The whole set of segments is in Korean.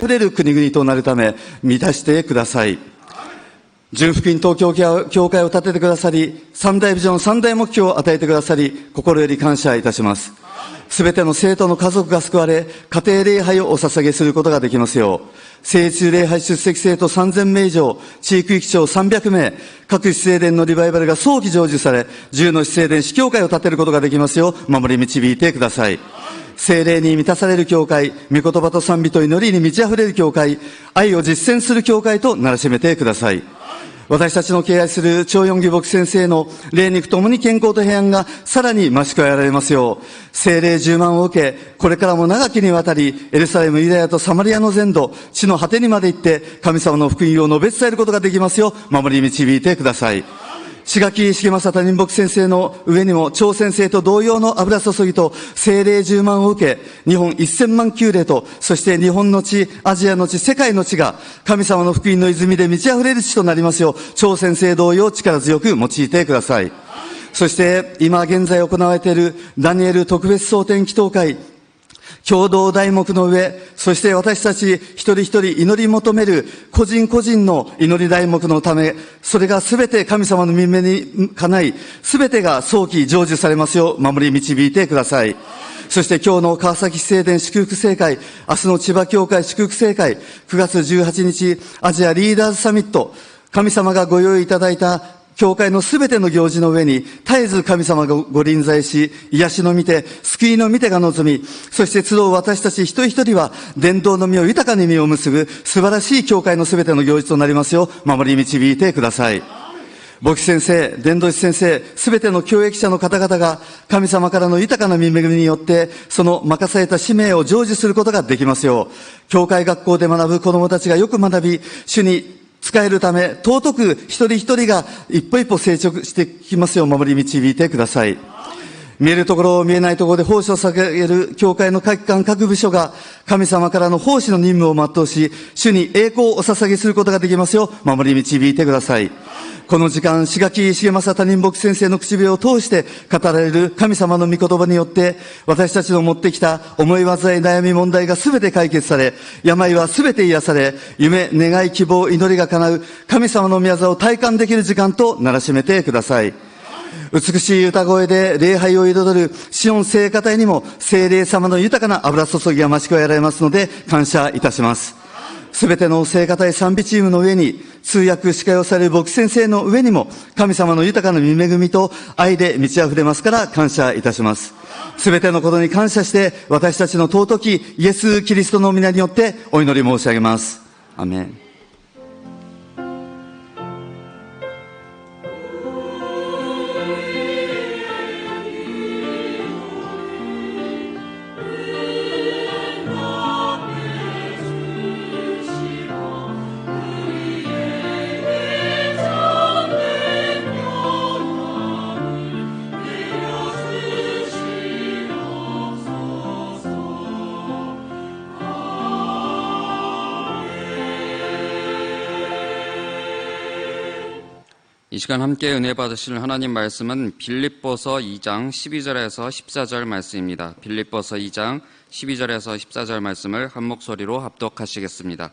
触れる国々となるため、満たしてください。純福音東京教会を立ててくださり、三大ビジョン、三大目標を与えてくださり、心より感謝いたします。すべての生徒の家族が救われ、家庭礼拝をお捧げすることができますよう、聖中礼拝出席生徒3000名以上、地域域長300名、各市聖殿のリバイバルが早期成就され、10の市聖殿、市教会を立てることができますよう、守り導いてください。聖霊に満たされる教会、御言葉と賛美と祈りに満ち溢れる教会、愛を実践する教会とならしめてください。私たちの敬愛する張四義牧先生の霊肉ともに健康と平安がさらに増し加えられますよう、聖霊充満を受け、これからも長きにわたり、エルサレム、ユダヤとサマリアの全土、地の果てにまで行って、神様の福音を述べ伝えることができますよう、守り導いてください。志垣重正他人牧先生の上にも、張先生と同様の油注ぎと聖霊充満を受け、日本1000万級霊と、そして日本の地、アジアの地、世界の地が、神様の福音の泉で満ち溢れる地となりますよう、張先生同様力強く用いてください。そして、今現在行われているダニエル特別蒼天祈祷会、共同題目の上、そして私たち一人一人祈り求める個人個人の祈り題目のため、それがすべて神様の御目にかない、すべてが早期成就されますよう守り導いてください。そして今日の川崎市聖殿祝福聖会、明日の千葉教会祝福聖会、9月18日アジアリーダーズサミット、神様がご用意いただいた教会のすべての行事の上に、絶えず神様がご臨在し、癒しの御手、救いの御手が望み、そして集う私たち一人一人は、伝道の実を豊かに実を結ぶ、素晴らしい教会のすべての行事となりますよう、守り導いてください。牧師先生、伝道師先生、すべての教益者の方々が、神様からの豊かな御恵みによって、その任された使命を成就することができますよう、教会学校で学ぶ子供たちがよく学び、主に使えるため、尊く一人一人が一歩一歩成長してきますよう守り導いてください。見えるところ、見えないところで奉仕を捧げる教会の各機関、各部署が神様からの奉仕の任務を全うし、主に栄光をお捧げすることができますよう守り導いてください。この時間、志垣重正他人牧先生の口笛を通して語られる神様の御言葉によって、私たちの持ってきた思い煩い、悩み、問題がすべて解決され、病はすべて癒され、夢、願い、希望、祈りが叶う神様の御業を体感できる時間とならしめてください。美しい歌声で礼拝を彩るシオン聖歌隊にも聖霊様の豊かな油注ぎが増し加えられますので感謝いたします。すべての聖歌隊賛美チームの上に、通訳司会をされる牧師先生の上にも、神様の豊かな御恵みと愛で満ち溢れますから感謝いたします。すべてのことに感謝して、私たちの尊きイエス・キリストの皆によってお祈り申し上げます。アメン。이 시간 함께 은혜 받으실 하나님 말씀은 빌립보서 2장 12절에서 14절 말씀입니다. 빌립보서 2장 12절에서 14절 말씀을 한 목소리로 합독하시겠습니다.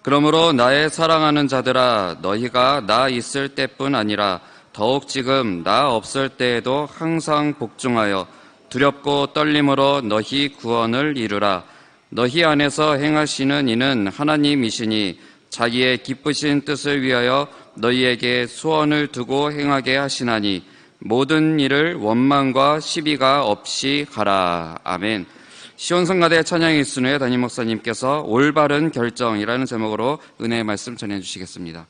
그러므로 나의 사랑하는 자들아, 너희가 나 있을 때뿐 아니라 더욱 지금 나 없을 때에도 항상 복종하여 두렵고 떨림으로 너희 구원을 이루라. 너희 안에서 행하시는 이는 하나님이시니 자기의 기쁘신 뜻을 위하여 너희에게 소원을 두고 행하게 하시나니 모든 일을 원망과 시비가 없이 하라. 아멘. 시온성가대 찬양의 순회 담임 목사님께서 올바른 결정이라는 제목으로 은혜의 말씀 전해주시겠습니다.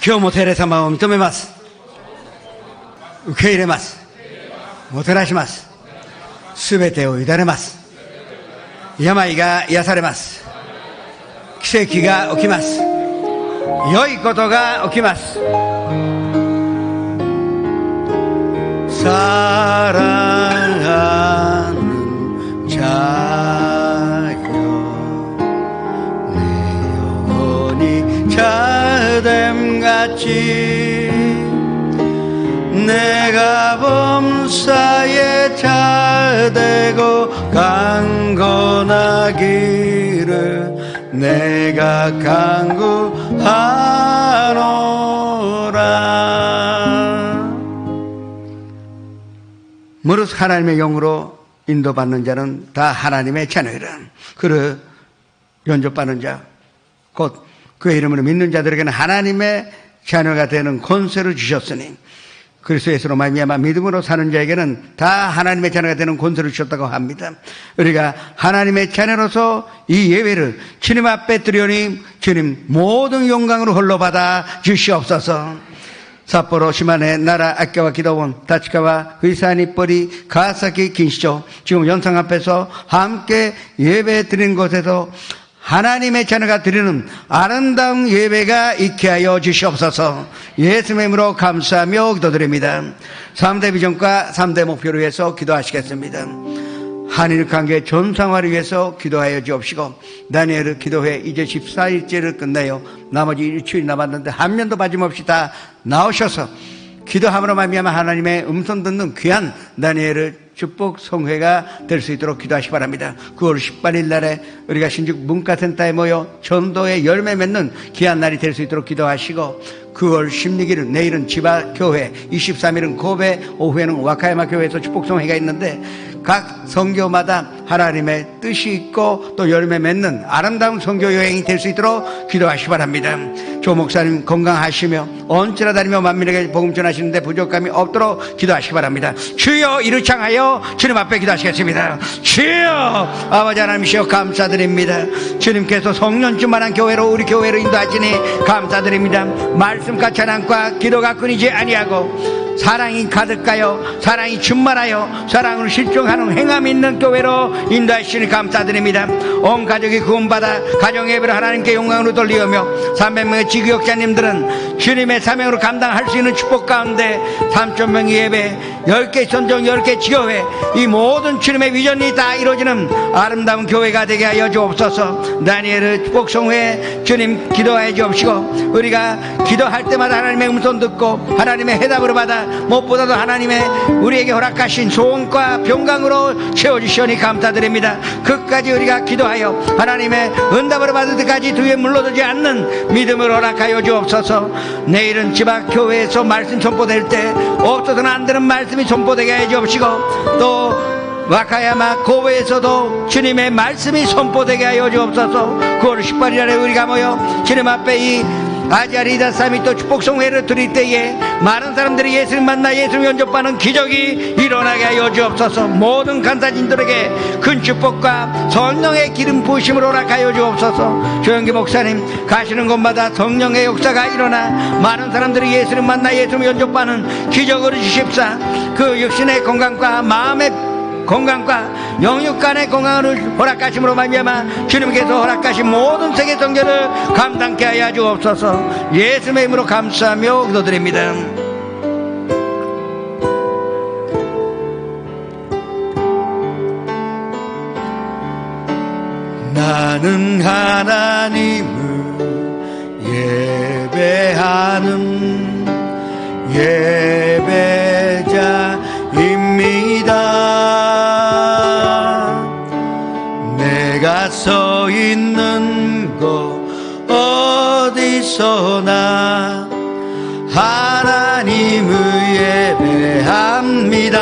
今日も聖霊様を認めます。受け入れます。もてなします。すべてを委ねます。病が癒されます。奇跡が起きます。良いことが起きます。사랑하는 자여 내 영혼이 자됨같이 내가 범사에 자되고 강건하기를 내가 간구하노라. 무릇 하나님의 영으로 인도받는 자는 다 하나님의 자녀이라. 그를 연접받는 자, 곧 그의 이름으로 믿는 자들에게는 하나님의 자녀가 되는 권세를 주셨으니 그리스도 예수로 말미암아 믿음으로 사는 자에게는 다 하나님의 자녀가 되는 권세를 주셨다고 합니다. 우리가 하나님의 자녀로서 이 예배를 주님 앞에 드리오니 주님 모든 영광으로 홀로 받아 주시옵소서. 삿포로 시마네 나라 아까와 기도원 다치카와 의사니 뻘이 가사키 긴시죠. 지금 영상 앞에서 함께 예배 드리는 곳에서 하나님의 자녀가 드리는 아름다운 예배가 있게 하여 주시옵소서. 예수님의 이름으로 감사하며 기도드립니다. 3대 비전과 3대 목표를 위해서 기도하시겠습니다. 한일 관계 전상화를 위해서 기도하여 주옵시고 다니엘의 기도회 이제 14일째를 끝내요. 나머지 일주일 남았는데 한 년도 빠짐없이 다 나오셔서 기도함으로 말미암아 하나님의 음성 듣는 귀한 다니엘의 축복 성회가 될 수 있도록 기도하시기 바랍니다. 9월 18일 날에 우리가 신죽 문화센터에 모여 전도의 열매 맺는 귀한 날이 될 수 있도록 기도하시고 9월 16일은 내일은 지바교회, 23일은 고베, 오후에는 와카야마 교회에서 축복성회가 있는데 각 선교마다 하나님의 뜻이 있고 또 열매 맺는 아름다운 선교 여행이 될 수 있도록 기도하시기 바랍니다. 조 목사님 건강하시며 언제나 다니며 만민에게 복음 전하시는데 부족함이 없도록 기도하시기 바랍니다. 주여 이를 향하여 주님 앞에 기도하시겠습니다. 주여 아버지 하나님이시여 감사드립니다. 주님께서 성년주만한 교회로 우리 교회를 인도하시니 감사드립니다. 말씀과 찬양과 기도가 끊이지 아니하고 사랑이 가득하여 사랑이 충만하여 사랑으로 실종하는 행함이 있는 교회로 인도하시니 감사드립니다. 온 가족이 구원받아 가정 예배를 하나님께 영광으로 돌리며 300명의 지구역자님들은 주님의 사명으로 감당할 수 있는 축복 가운데 3,000명의 예배 10개 선정 10개 지교회 이 모든 주님의 비전이 다 이루어지는 아름다운 교회가 되게 하여 주옵소서. 다니엘의 축복성회 주님 기도하여 주옵시고 우리가 기도할 때마다 하나님의 음성 듣고 하나님의 해답으로 받아 무엇보다도 하나님의 우리에게 허락하신 소원과 평강으로 채워주시오니 감사드립니다. 끝까지 우리가 기도하여 하나님의 응답으로 받을 때까지 뒤에 물러들지 않는 믿음을 허락하여 주옵소서. 내일은 지방교회에서 말씀 선포될 때 없어서는 안 되는 말씀이 선포되게 해 주옵시고 또 와카야마 고베에서도 주님의 말씀이 선포되게 하여 주옵소서. 9월 18일에 우리가 모여 주님 앞에 이 아시아 리더 사미트 축복성회를 드릴 때에 많은 사람들이 예수님 만나 예수님 영접하는 기적이 일어나게 하여 주옵소서. 모든 간사진들에게 큰 축복과 성령의 기름 부으심을 허락하여 주옵소서. 조영기 목사님 가시는 곳마다 성령의 역사가 일어나 많은 사람들이 예수님 만나 예수님 영접하는 기적을 주십사. 그 육신의 건강과 마음의 건강과 영육간의 건강을 허락하심으로 말미암아 주님께서 허락하신 모든 세계 성결을 감당케 하여 주옵소서. 예수님의 이름으로 감사하며 기도드립니다. 나는 하나님을 예배하는 예배자입니다. 내가 서 있는 곳 어디서나 하나님을 예배합니다.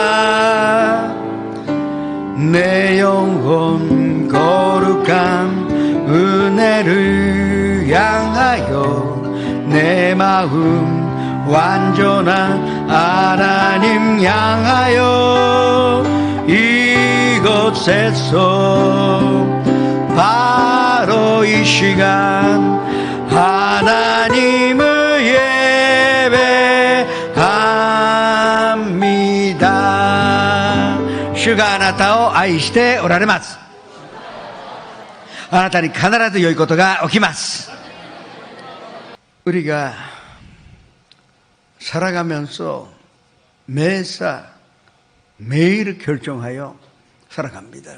내 영혼 거룩한 은혜를 향하여 내 마음 완전한 하나님 향하여 이곳에서 바로 이 시간 하나님을 主があなたを愛しておられます。あなたに必ず良いことが起きます。 우리가 살아가면서 매사 매일 결정하여 살아갑니다.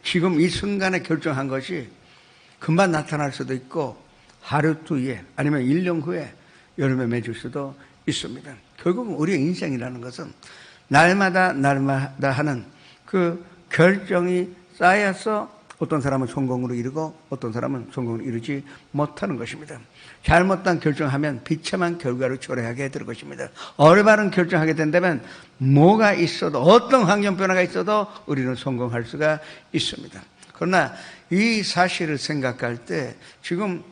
지금 이 순간에 결정한 것이 금방 나타날 수도 있고 하루 뒤에 아니면 1년 후에 여름에 맺을 수도 있습니다. 결국은 우리의 인생이라는 것은 날마다 하는 그 결정이 쌓여서 어떤 사람은 성공으로 이루고 어떤 사람은 성공을 이루지 못하는 것입니다. 잘못된 결정하면 비참한 결과를 초래하게 될 것입니다. 올바른 결정하게 된다면 뭐가 있어도 어떤 환경 변화가 있어도 우리는 성공할 수가 있습니다. 그러나 이 사실을 생각할 때 지금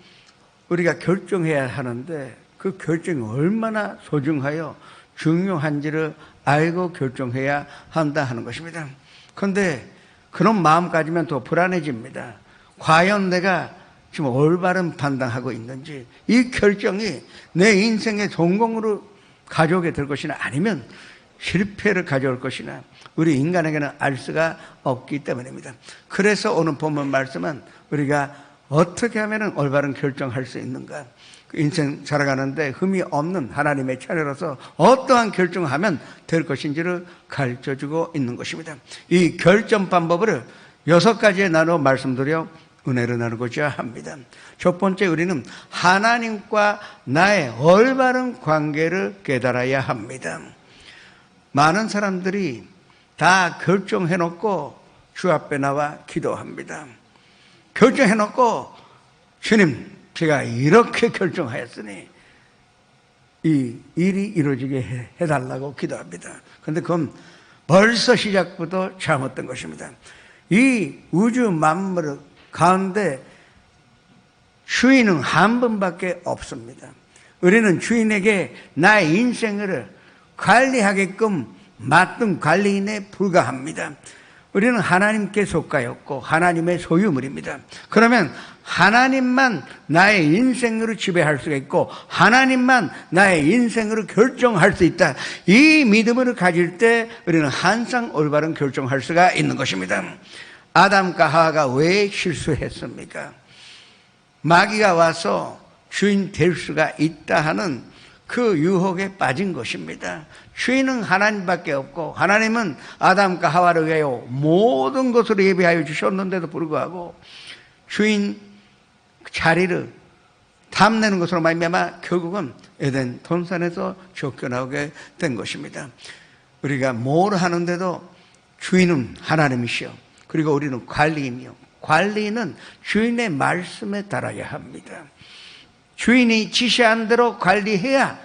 우리가 결정해야 하는데 그 결정이 얼마나 소중하여 중요한지를 알고 결정해야 한다 하는 것입니다. 그런데 그런 마음까지면 더 불안해집니다. 과연 내가 지금 올바른 판단하고 있는지, 이 결정이 내 인생의 성공으로 가져오게 될 것이나 아니면 실패를 가져올 것이나 우리 인간에게는 알 수가 없기 때문입니다. 그래서 오늘 본문 말씀은 우리가 어떻게 하면 올바른 결정할 수 있는가, 인생 살아가는데 흠이 없는 하나님의 차례로서 어떠한 결정을 하면 될 것인지를 가르쳐주고 있는 것입니다. 이 결정 방법을 6가지에 나눠 말씀드려 은혜를 나누고자 합니다. 첫 번째, 우리는 하나님과 나의 올바른 관계를 깨달아야 합니다. 많은 사람들이 다 결정해놓고 주 앞에 나와 기도합니다. 결정해놓고 주님, 제가 이렇게 결정하였으니 이 일이 이루어지게 해달라고 기도합니다. 그런데 그건 벌써 시작부터 잘못된 것입니다. 이 우주 만물 가운데 주인은 한 분밖에 없습니다. 우리는 주인에게 나의 인생을 관리하게끔 맡은 관리인에 불과합니다. 우리는 하나님께 속하였고 하나님의 소유물입니다. 그러면 하나님만 나의 인생으로 지배할 수가 있고 하나님만 나의 인생으로 결정할 수 있다. 이 믿음을 가질 때 우리는 항상 올바른 결정할 수가 있는 것입니다. 아담과 하와가 왜 실수했습니까? 마귀가 와서 주인 될 수가 있다 하는 그 유혹에 빠진 것입니다. 주인은 하나님밖에 없고 하나님은 아담과 하와를 위하여 모든 것을 예비하여 주셨는데도 불구하고 주인 자리를 탐내는 것으로 말미암아 결국은 에덴 동산에서 쫓겨나오게 된 것입니다. 우리가 뭘 하는데도 주인은 하나님이시여, 그리고 우리는 관리인이요, 관리인은 주인의 말씀에 따라야 합니다. 주인이 지시한 대로 관리해야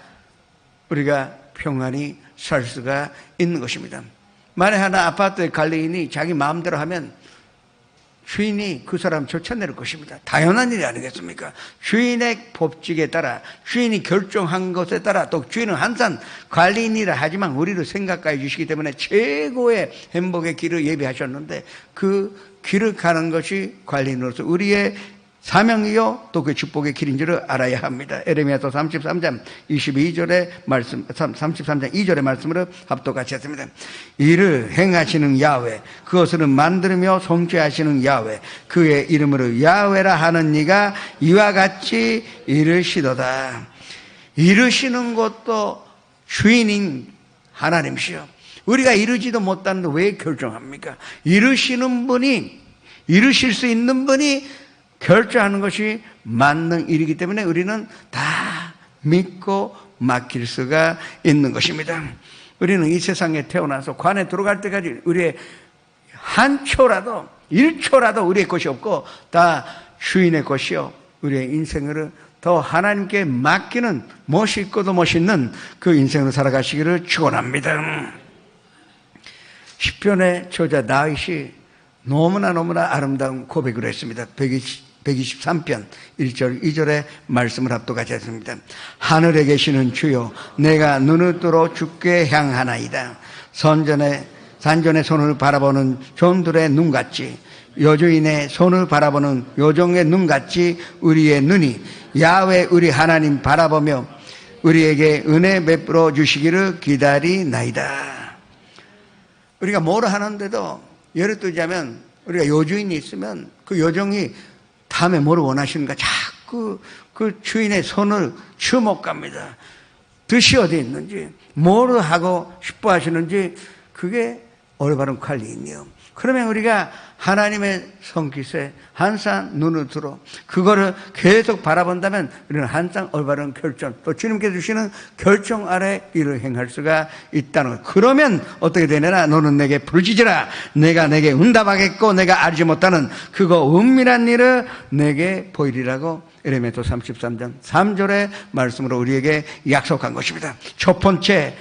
우리가 평안히 살 수가 있는 것입니다. 만약 하나 아파트의 관리인이 자기 마음대로 하면 주인이 그 사람 쫓아낼 것입니다. 당연한 일이 아니겠습니까? 주인의 법칙에 따라, 주인이 결정한 것에 따라, 또 주인은 항상 관리인이라 하지만 우리를 생각하여 주시기 때문에 최고의 행복의 길을 예비하셨는데 그 길을 가는 것이 관리인으로서 우리의 사명이요 또 그 축복의 길인 줄을 알아야 합니다. 에레미야서 33장 22절의 말씀, 33장 2절의 말씀으로 합독같이 했습니다. 이를 행하시는 야훼, 그것을 만들며 성취하시는 야훼, 그의 이름으로 야훼라 하는 이가 이와 같이 이르시도다. 이르시는 것도 주인인 하나님이시여, 우리가 이루지도 못하는데 왜 결정합니까? 이루시는 분이, 이루실 수 있는 분이 결정하는 것이 맞는 일이기 때문에 우리는 다 믿고 맡길 수가 있는 것입니다. 우리는 이 세상에 태어나서 관에 들어갈 때까지 우리의 한 초라도 1초라도 우리의 것이 없고 다 주인의 것이요, 우리의 인생을 더 하나님께 맡기는 멋있고도 멋있는 그 인생으로 살아가시기를 축원합니다. 시편의 저자 다윗이 너무나 아름다운 고백을 했습니다. 123편 1절 2절의 말씀을 합독하지 않습니다. 하늘에 계시는 주여, 내가 눈을 뜨러 주께 향하나이다. 산전의 손을 바라보는 종들의 눈같이, 여주인의 손을 바라보는 요종의 눈같이 우리의 눈이 야훼 우리 하나님 바라보며 우리에게 은혜 베풀어 주시기를 기다리나이다. 우리가 뭐를 하는데도 예를 들자면 우리가 요주인이 있으면 그 요정이 다음에 뭐를 원하시는가 자꾸 그 주인의 손을 주목합니다. 뜻이 어디 있는지, 뭐를 하고 싶어 하시는지, 그게 올바른 관리인이요. 그러면 우리가 하나님의 손깃에 항상 눈을 들어 그거를 계속 바라본다면 우리는 항상 올바른 결정, 또 주님께서 주시는 결정 아래 일을 행할 수가 있다는 것. 그러면 어떻게 되느냐? 너는 내게 부르짖으라. 내가 내게 응답하겠고 내가 알지 못하는 그거 은밀한 일을 내게 보이리라고 에레미야 33장 3절의 말씀으로 우리에게 약속한 것입니다. 첫 번째,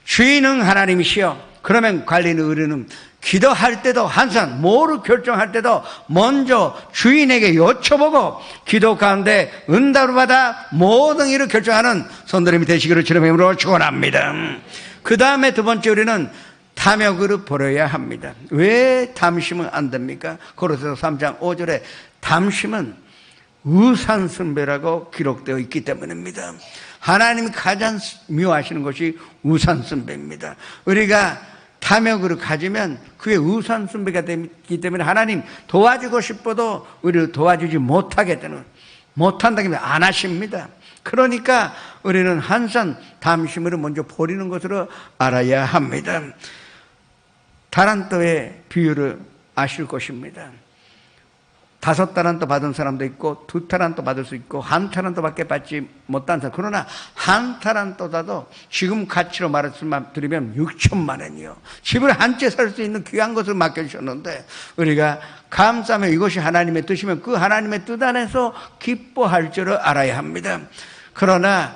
주인은 하나님이시여. 그러면 관리는 우리는 기도할 때도 항상 뭐를 결정할 때도 먼저 주인에게 여쭤보고 기도 가운데 응답을 받아 모든 일을 결정하는 손들임이 되시기를 주님의 이름으로 축원합니다. 그 다음에 두 번째, 우리는 탐욕을 버려야 합니다. 왜 탐심은 안 됩니까? 고린도서 3장 5절에 탐심은 우상숭배라고 기록되어 있기 때문입니다. 하나님이 가장 미워하시는 것이 우상숭배입니다. 우리가 탐욕을 가지면 그게 우상숭배가 되기 때문에 하나님 도와주고 싶어도 우리를 도와주지 못하게 되는, 못한다면 안 하십니다. 그러니까 우리는 항상 탐심을 먼저 버리는 것으로 알아야 합니다. 타란토의 비유를 아실 것입니다. 5타란토 받은 사람도 있고 2타란토 받을 수 있고 1타란토밖에 받지 못한 사람. 그러나 1타란토다도 지금 가치로 말씀드리면 6천만 원이요. 집을 한 채 살 수 있는 귀한 것을 맡겨주셨는데 우리가 감사하며 이것이 하나님의 뜻이면 그 하나님의 뜻 안에서 기뻐할 줄을 알아야 합니다. 그러나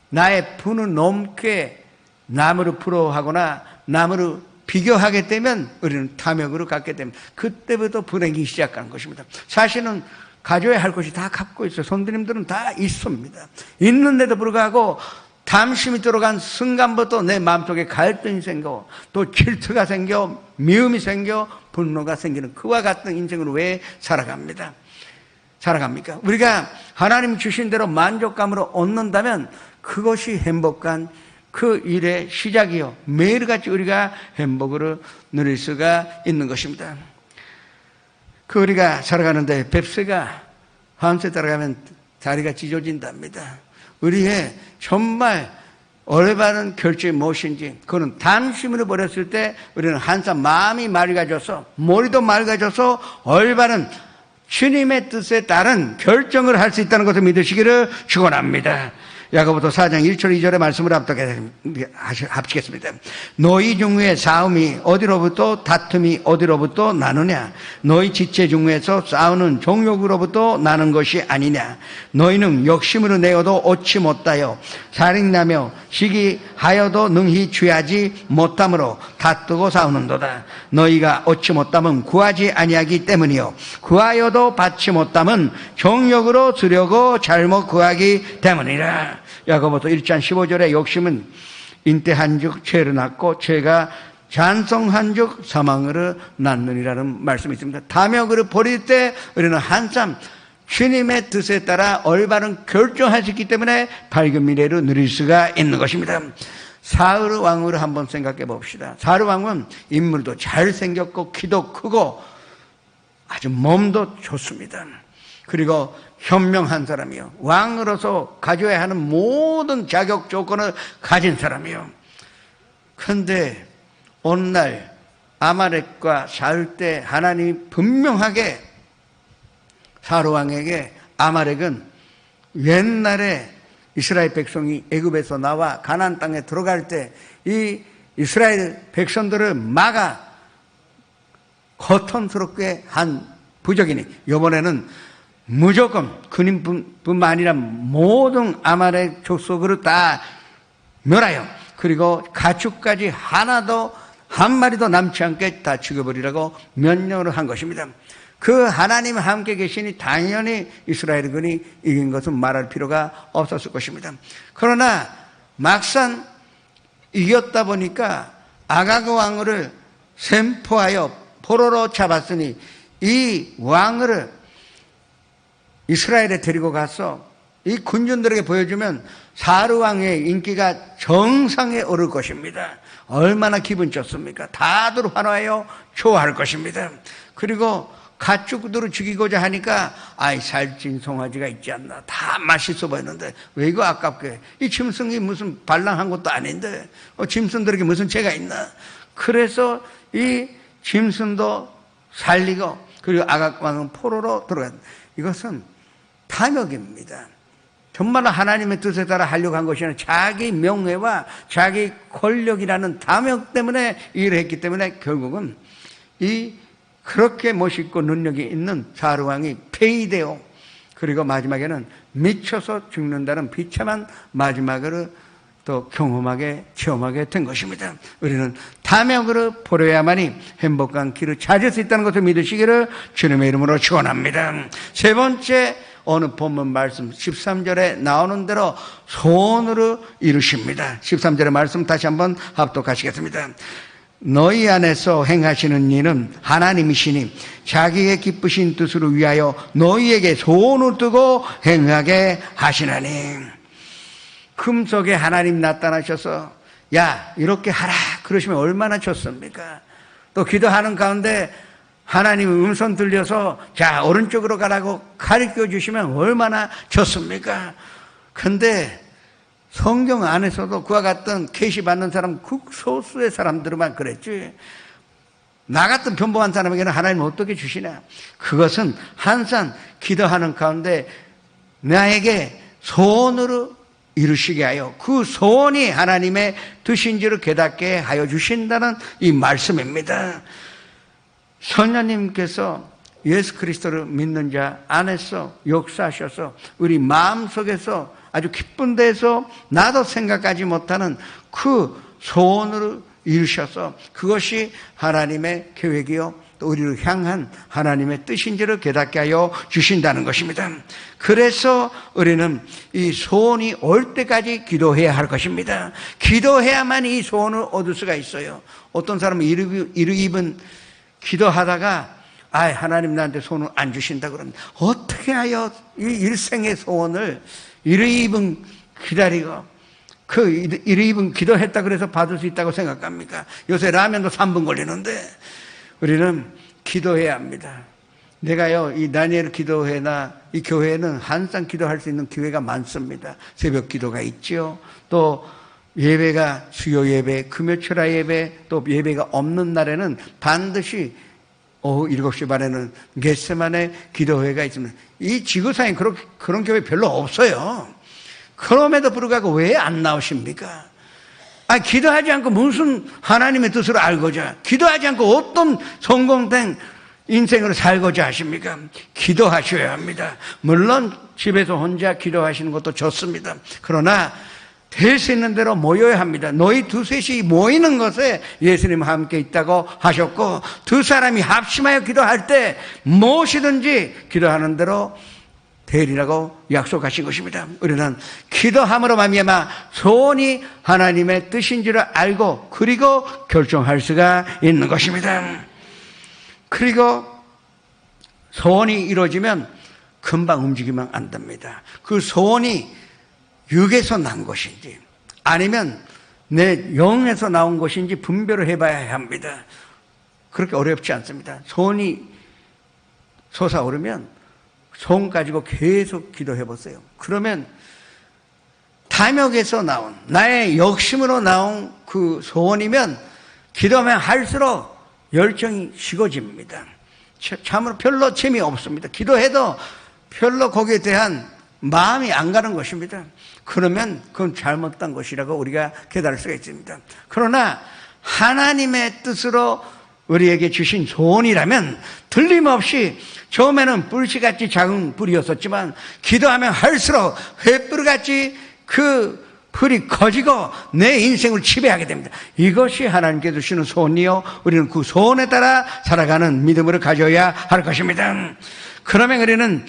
나의 분을 넘게 남을 부러워하거나 남을 비교하게 되면 우리는 탐욕으로 갖게 됩니다. 그때부터 불행이 시작하는 것입니다. 사실은 가져야 할 것이 다 갖고 있어요. 손님들은 다 있습니다. 있는데도 불구하고 탐심이 들어간 순간부터 내 마음속에 갈등이 생겨, 또 질투가 생겨, 미움이 생겨, 분노가 생기는 그와 같은 인생으로 왜 살아갑니까? 우리가 하나님 주신 대로 만족감으로 얻는다면 그것이 행복한 그 일의 시작이요. 매일같이 우리가 행복을 누릴 수가 있는 것입니다. 그 우리가 살아가는데 뱁새가 밤새 따라가면 다리가 찢어진답니다. 우리의 정말 올바른 결정이 무엇인지, 그는 탐심으로 버렸을 때 우리는 항상 마음이 맑아져서, 머리도 맑아져서 올바른 주님의 뜻에 따른 결정을 할 수 있다는 것을 믿으시기를 축원합니다. 야고보서 4장 1절 2절의 말씀을 합치겠습니다. 너희 중에 싸움이 어디로부터, 다툼이 어디로부터 나느냐? 너희 지체 중에서 싸우는 정욕으로부터 나는 것이 아니냐? 너희는 욕심으로 내어도 얻지 못하여 살인하며 시기하여도 능히 취하지 못함으로 다투고 싸우는도다. 너희가 얻지 못함은 구하지 아니하기 때문이요 구하여도 받지 못함은 정욕으로 주려고 잘못 구하기 때문이라. 야고보서 1장 15절에 욕심은 잉태한즉 죄를 낳고 죄가 잔성한즉 사망으로 낳느니라는 말씀이 있습니다. 탐욕을 버릴 때 우리는 항상 주님의 뜻에 따라 올바른 결정할 수 있기 때문에 밝은 미래를 누릴 수가 있는 것입니다. 사울 왕을 한번 생각해 봅시다. 사울 왕은 인물도 잘생겼고 키도 크고 아주 몸도 좋습니다. 그리고 현명한 사람이요, 왕으로서 가져야 하는 모든 자격 조건을 가진 사람이요. 그런데 어느 날 아말렉과 싸울 때 하나님이 분명하게 사울 왕에게, 아말렉은 옛날에 이스라엘 백성이 애굽에서 나와 가나안 땅에 들어갈 때 이 이스라엘 백성들을 막아 고통스럽게 한 부적이니 이번에는 무조건 그님뿐만 아니라 모든 아말렉 족속을 다 멸하여, 그리고 가축까지 하나도 한 마리도 남지 않게 다 죽여버리라고 명령을 한 것입니다. 그 하나님 함께 계시니 당연히 이스라엘군이 이긴 것은 말할 필요가 없었을 것입니다. 그러나 막상 이겼다 보니까 아가그 왕을 생포하여 포로로 잡았으니 이 왕을 이스라엘에 데리고 가서 이 군중들에게 보여주면 사울 왕의 인기가 정상에 오를 것입니다. 얼마나 기분 좋습니까? 다들 환호하여 좋아할 것입니다. 그리고 가축들을 죽이고자 하니까 아이 살찐 송아지가 있지 않나, 다 맛있어 보이는데 왜 이거 아깝게, 이 짐승이 무슨 발랑한 것도 아닌데 짐승들에게 무슨 죄가 있나. 그래서 이 짐승도 살리고, 그리고 아각왕은 포로로 들어간, 이것은 탐욕입니다. 정말로 하나님의 뜻에 따라 하려고 한 것이 아니라 자기 명예와 자기 권력이라는 탐욕 때문에 일을 했기 때문에 결국은 이 그렇게 멋있고 능력이 있는 사르왕이 폐위되어, 그리고 마지막에는 미쳐서 죽는다는 비참한 마지막으로 또 경험하게 체험하게 된 것입니다. 우리는 탐욕으로 버려야만이 행복한 길을 찾을 수 있다는 것을 믿으시기를 주님의 이름으로 축원합니다. 세 번째, 오늘 본문 말씀 13절에 나오는 대로 소원으로 이루십니다. 13절의 말씀 다시 한번 합독하시겠습니다. 너희 안에서 행하시는 일은 하나님이시니 자기의 기쁘신 뜻으로 위하여 너희에게 소원을 두고 행하게 하시나니. 금속에 하나님 나타나셔서 야 이렇게 하라 그러시면 얼마나 좋습니까? 또 기도하는 가운데 하나님 음성 들려서 자 오른쪽으로 가라고 가르쳐 주시면 얼마나 좋습니까? 근데 성경 안에서도 그와 같은 계시 받는 사람 극소수의 사람들만 그랬지, 나 같은 변보한 사람에게는 하나님 어떻게 주시냐. 그것은 항상 기도하는 가운데 나에게 소원으로 이루시게 하여 그 소원이 하나님의 뜻인지를 깨닫게 하여 주신다는 이 말씀입니다. 선녀님께서 예수 그리스도를 믿는 자 안에서 역사하셔서 우리 마음속에서 아주 기쁜 데서 나도 생각하지 못하는 그 소원을 이루셔서 그것이 하나님의 계획이요 또 우리를 향한 하나님의 뜻인지를 깨닫게 하여 주신다는 것입니다. 그래서 우리는 이 소원이 올 때까지 기도해야 할 것입니다. 기도해야만 이 소원을 얻을 수가 있어요. 어떤 사람은 이르입은 기도하다가 하나님 나한테 소원을 안 주신다 그러면 어떻게 하여 이 일생의 소원을 이르입은 기다리고 그 이르입은 기도했다 그래서 받을 수 있다고 생각합니까? 요새 라면도 3분 걸리는데 우리는 기도해야 합니다. 내가요 이 다니엘 기도회나 이 교회는 항상 기도할 수 있는 기회가 많습니다. 새벽 기도가 있죠. 또 예배가 수요 예배, 금요철야 예배, 또 예배가 없는 날에는 반드시 오후 7시 반에는 겟세마네 기도회가 있습니다. 이 지구상에 그런 교회 별로 없어요. 그럼에도 불구하고 왜 안 나오십니까? 기도하지 않고 무슨 하나님의 뜻을 알고자, 기도하지 않고 어떤 성공된 인생으로 살고자 하십니까? 기도하셔야 합니다. 물론 집에서 혼자 기도하시는 것도 좋습니다. 그러나 될 수 있는 대로 모여야 합니다. 너희 두셋이 모이는 것에 예수님 함께 있다고 하셨고, 두 사람이 합심하여 기도할 때 무엇이든지 기도하는 대로 되리라고 약속하신 것입니다. 우리는 기도함으로 말미암아 소원이 하나님의 뜻인 줄 알고 그리고 결정할 수가 있는 것입니다. 그리고 소원이 이루어지면 금방 움직이면 안 됩니다. 그 소원이 육에서 난 것인지 아니면 내 영에서 나온 것인지 분별을 해봐야 합니다. 그렇게 어렵지 않습니다. 소원이 솟아오르면 소원 가지고 계속 기도해 보세요. 그러면 탐욕에서 나온 나의 욕심으로 나온 그 소원이면 기도하면 할수록 열정이 식어집니다. 참으로 별로 재미없습니다. 기도해도 별로 거기에 대한 마음이 안 가는 것입니다. 그러면 그건 잘못된 것이라고 우리가 깨달을 수가 있습니다. 그러나 하나님의 뜻으로 우리에게 주신 소원이라면 틀림없이 처음에는 불씨같이 작은 불이었었지만 기도하면 할수록 횃불같이 그 불이 커지고 내 인생을 지배하게 됩니다. 이것이 하나님께 주시는 소원이요, 우리는 그 소원에 따라 살아가는 믿음을 가져야 할 것입니다. 그러면 우리는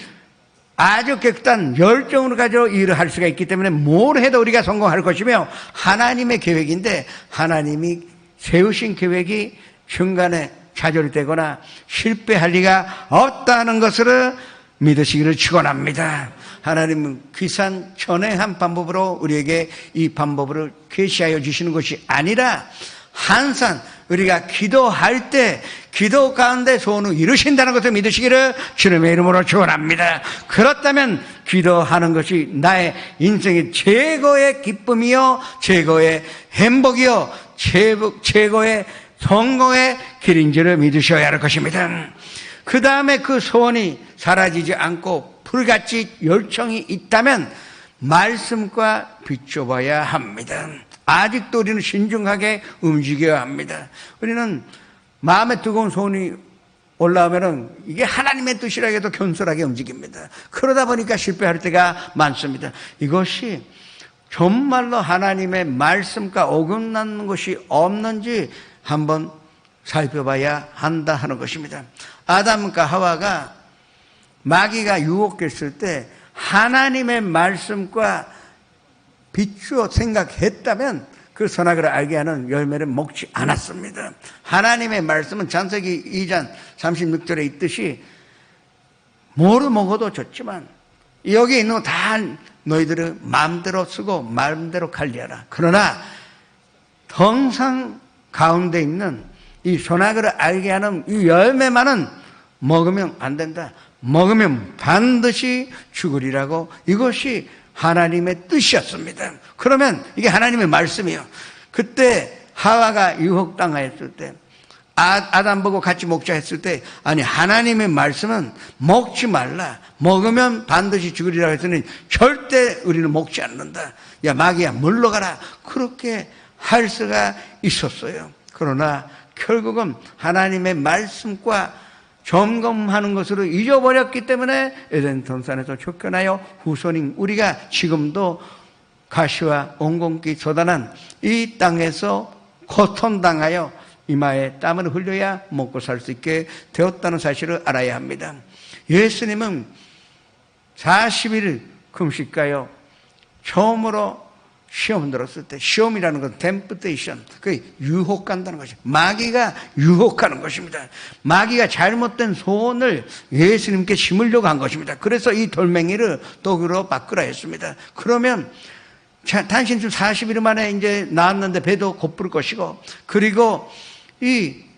아주極端 열정으로 가지고 일을 할 수가 있기 때문에 뭘 해도 우리가 성공할 것이며 하나님의 계획인데 하나님이 세우신 계획이 중간에 좌절되거나 실패할 리가 없다는 것을 믿으시기를 축원합니다. 하나님은 귀산천외한 방법으로 우리에게 이 방법을 계시하여 주시는 것이 아니라 항상 우리가 기도할 때 기도 가운데 소원을 이루신다는 것을 믿으시기를 주님의 이름으로 축원합니다. 그렇다면 기도하는 것이 나의 인생의 최고의 기쁨이요, 최고의 행복이요, 최고의 성공의 길인 줄을 믿으셔야 할 것입니다. 그 다음에 그 소원이 사라지지 않고 불같이 열정이 있다면 말씀과 비춰봐야 합니다. 아직도 우리는 신중하게 움직여야 합니다. 우리는 마음에 뜨거운 소원이 올라오면은 이게 하나님의 뜻이라 해도 견솔하게 움직입니다. 그러다 보니까 실패할 때가 많습니다. 이것이 정말로 하나님의 말씀과 어긋나는 것이 없는지 한번 살펴봐야 한다 하는 것입니다. 아담과 하와가 마귀가 유혹했을 때 하나님의 말씀과 비추어 생각했다면 그 선악을 알게 하는 열매를 먹지 않았습니다. 하나님의 말씀은 창세기 2장 36절에 있듯이 뭐를 먹어도 좋지만 여기 있는 거 다 너희들은 마음대로 쓰고 마음대로 관리하라. 그러나 정상 가운데 있는 이 선악을 알게 하는 이 열매만은 먹으면 안 된다. 먹으면 반드시 죽으리라고, 이것이 하나님의 뜻이었습니다. 그러면 이게 하나님의 말씀이에요. 그때 하와가 유혹당했을 때 아담 보고 같이 먹자 했을 때 아니 하나님의 말씀은 먹지 말라, 먹으면 반드시 죽으리라고 했더니 절대 우리는 먹지 않는다. 야 마귀야 물러가라, 그렇게 할 수가 있었어요. 그러나 결국은 하나님의 말씀과 점검하는 것으로 잊어버렸기 때문에 에덴 동산에서 쫓겨나요 후손인 우리가 지금도 가시와 온공기 쏟아난 이 땅에서 고통당하여 이마에 땀을 흘려야 먹고 살 수 있게 되었다는 사실을 알아야 합니다. 예수님은 40일 금식가요 처음으로 시험 들었을 때, 시험이라는 건 템프테이션, 그 유혹한다는 것이죠. 마귀가 유혹하는 것입니다. 마귀가 잘못된 소원을 예수님께 심으려고 한 것입니다. 그래서 이 돌멩이를 떡으로 바꾸라 했습니다. 그러면 당신 지금 40일 만에 이제 나왔는데 배도 고플 것이고, 그리고 이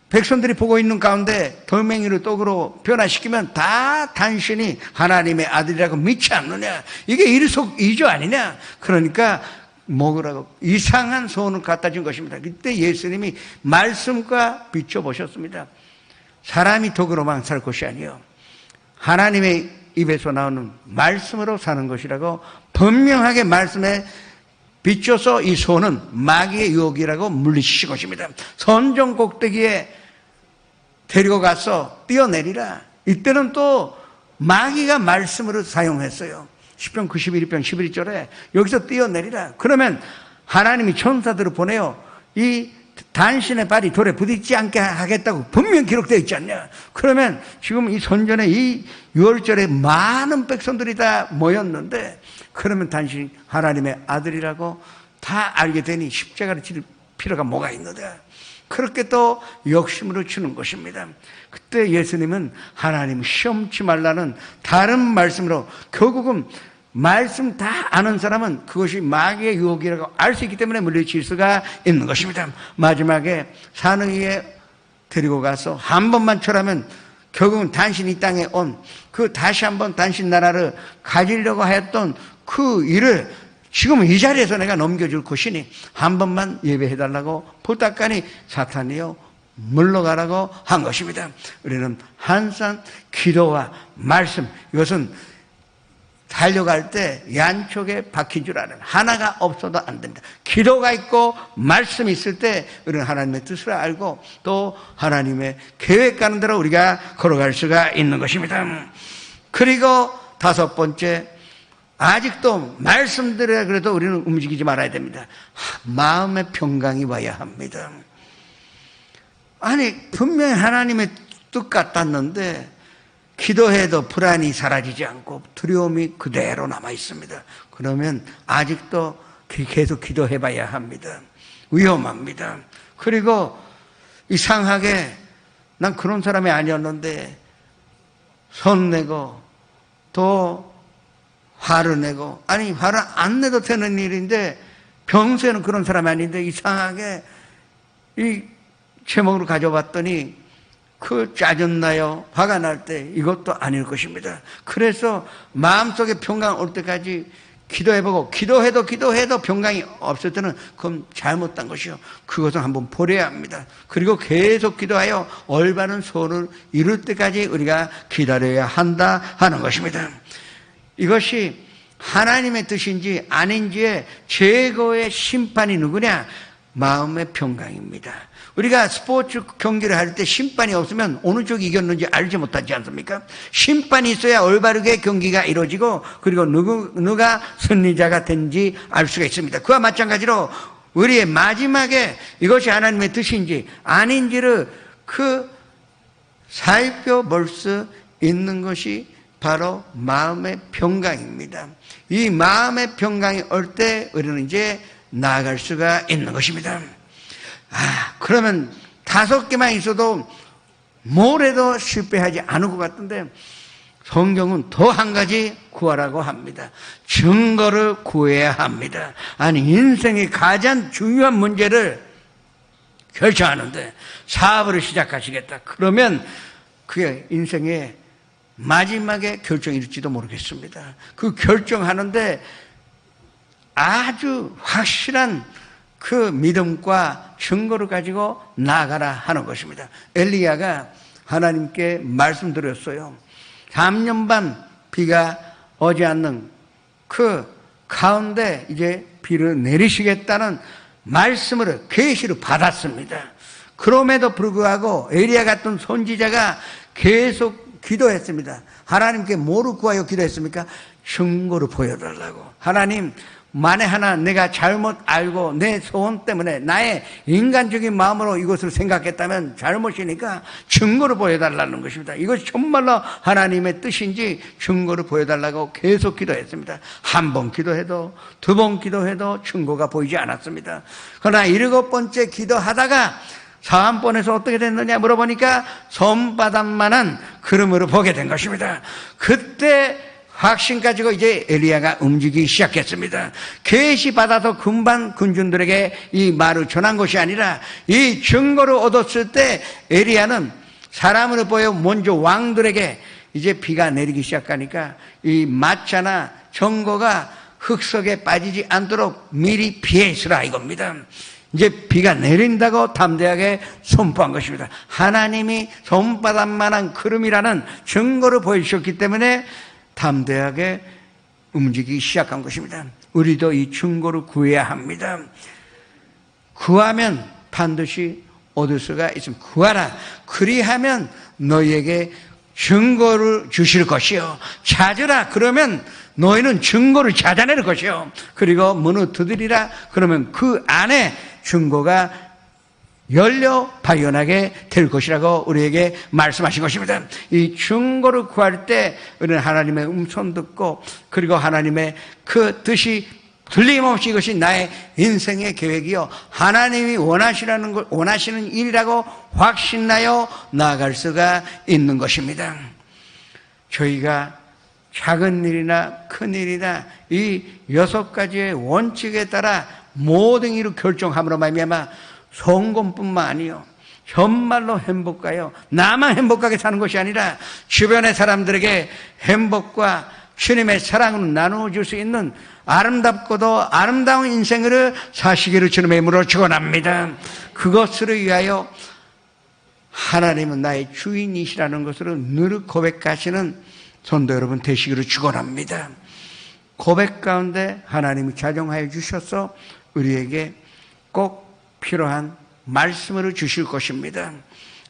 백성들이 보고 있는 가운데 돌멩이를 떡으로 변화시키면 다 당신이 하나님의 아들이라고 믿지 않느냐, 이게 일석이조 아니냐. 그러니까 먹으라고 이상한 소원을 갖다 준 것입니다. 그때 예수님이 말씀과 비춰보셨습니다. 사람이 떡으로만 살 것이 아니요 하나님의 입에서 나오는 말씀으로 사는 것이라고 분명하게 말씀에 비춰서 이 소는 마귀의 유혹이라고 물리치신 것입니다. 선정 꼭대기에 데리고 가서 뛰어내리라. 이때는 또 마귀가 말씀으로 사용했어요. 시편 91편 11절에 여기서 뛰어내리라. 그러면 하나님이 천사들을 보내요. 이 당신의 발이 돌에 부딪지 않게 하겠다고 분명히 기록되어 있지 않냐. 그러면 지금 이 선전에 이 6월절에 많은 백성들이 다 모였는데, 그러면 당신 하나님의 아들이라고 다 알게 되니 십자가를 칠 필요가 뭐가 있느냐. 그렇게 또 욕심으로 주는 것입니다. 그때 예수님은 하나님 시험치 말라는 다른 말씀으로, 결국은 말씀 다 아는 사람은 그것이 마귀의 유혹이라고 알 수 있기 때문에 물리칠 수가 있는 것입니다. 마지막에 산 위에 데리고 가서 한 번만 철하면 결국은 당신이 이 땅에 온 그 다시 한번 당신 나라를 가지려고 하였던 그 일을 지금 이 자리에서 내가 넘겨줄 것이니 한 번만 예배해달라고 부탁하니 사탄이요 물러가라고 한 것입니다. 우리는 항상 기도와 말씀, 이것은 달려갈 때 양쪽에 박힌 줄 아는, 하나가 없어도 안 됩니다. 기도가 있고 말씀이 있을 때 우리는 하나님의 뜻을 알고 또 하나님의 계획 가는 대로 우리가 걸어갈 수가 있는 것입니다. 그리고 다섯 번째, 아직도 말씀대로 그래도 우리는 움직이지 말아야 됩니다. 마음의 평강이 와야 합니다. 아니 분명히 하나님의 뜻 같았는데 기도해도 불안이 사라지지 않고 두려움이 그대로 남아 있습니다. 그러면 아직도 계속 기도해 봐야 합니다. 위험합니다. 그리고 이상하게 난 그런 사람이 아니었는데 손내고 또 화를 내고, 아니 화를 안 내도 되는 일인데 평소에는 그런 사람이 아닌데 이상하게 이 제목으로 가져봤더니 그 짜증나요, 화가 날 때 이것도 아닐 것입니다. 그래서 마음속에 평강 올 때까지 기도해보고, 기도해도 평강이 없을 때는 그건 잘못된 것이요, 그것은 한번 버려야 합니다. 그리고 계속 기도하여 올바른 소원을 이룰 때까지 우리가 기다려야 한다 하는 것입니다. 이것이 하나님의 뜻인지 아닌지의 최고의 심판이 누구냐? 마음의 평강입니다. 우리가 스포츠 경기를 할 때 심판이 없으면 어느 쪽이 이겼는지 알지 못하지 않습니까? 심판이 있어야 올바르게 경기가 이루어지고, 그리고 누가 승리자가 된지 알 수가 있습니다. 그와 마찬가지로 우리의 마지막에 이것이 하나님의 뜻인지 아닌지를 살펴볼 수 있는 것이 바로 마음의 평강입니다. 이 마음의 평강이 올 때 우리는 이제 나아갈 수가 있는 것입니다. 그러면 5개만 있어도 뭘 해도 실패하지 않을 것 같은데, 성경은 더 한 가지 구하라고 합니다. 증거를 구해야 합니다. 아니, 인생의 가장 중요한 문제를 결정하는데 사업을 시작하시겠다 그러면 그게 인생의 마지막에 결정일지도 모르겠습니다. 그 결정하는데 아주 확실한 그 믿음과 증거를 가지고 나아가라 하는 것입니다. 엘리야가 하나님께 말씀드렸어요. 3년 반 비가 오지 않는 그 가운데 이제 비를 내리시겠다는 말씀을, 계시를 받았습니다. 그럼에도 불구하고 엘리야 같은 선지자가 계속 기도했습니다. 하나님께 뭐를 구하여 기도했습니까? 증거를 보여달라고. 하나님, 만에 하나 내가 잘못 알고 내 소원 때문에 나의 인간적인 마음으로 이것을 생각했다면 잘못이니까 증거를 보여달라는 것입니다. 이것이 정말로 하나님의 뜻인지 증거를 보여달라고 계속 기도했습니다. 1번 기도해도 2번 기도해도 증거가 보이지 않았습니다. 그러나 7번째 기도하다가 4번에서 어떻게 됐느냐 물어보니까 손바닥만한 구름으로 보게 된 것입니다. 그때 확신 가지고 이제 엘리야가 움직이기 시작했습니다. 계시 받아서 금방 군중들에게 이 말을 전한 것이 아니라 이 증거를 얻었을 때 엘리야는 사람으로 보여 먼저 왕들에게 이제 비가 내리기 시작하니까 이 마차나 정거가 흙속에 빠지지 않도록 미리 피해 있으라 이겁니다. 이제 비가 내린다고 담대하게 선포한 것입니다. 하나님이 손바닥만한 구름이라는 증거를 보여주셨기 때문에 담대하게 움직이기 시작한 것입니다. 우리도 이 증거를 구해야 합니다. 구하면 반드시 얻을 수가 있습니다. 구하라. 그리하면 너희에게 증거를 주실 것이요. 찾으라. 그러면 너희는 증거를 찾아낼 것이요. 그리고 문을 두드리라. 그러면 그 안에 증거가 열려 발견하게 될 것이라고 우리에게 말씀하신 것입니다. 이 증거를 구할 때 우리는 하나님의 음성 듣고, 그리고 하나님의 그 뜻이 틀림없이 이것이 나의 인생의 계획이요, 하나님이 원하시는 일이라고 확신하여 나아갈 수가 있는 것입니다. 저희가 작은 일이나 큰 일이나 이 6가지의 원칙에 따라 모든 일을 결정함으로 말미암아 성공뿐만 아니요, 정말로 행복가요, 나만 행복하게 사는 것이 아니라 주변의 사람들에게 행복과 주님의 사랑을 나누어줄 수 있는 아름답고도 아름다운 인생을 사시기를 주님의 이름으로 축원합니다. 그것을 위하여 하나님은 나의 주인이시라는 것을 늘 고백하시는 성도 여러분 되시기를 축원합니다. 고백 가운데 하나님이 자정하여 주셔서 우리에게 꼭 필요한 말씀을 주실 것입니다.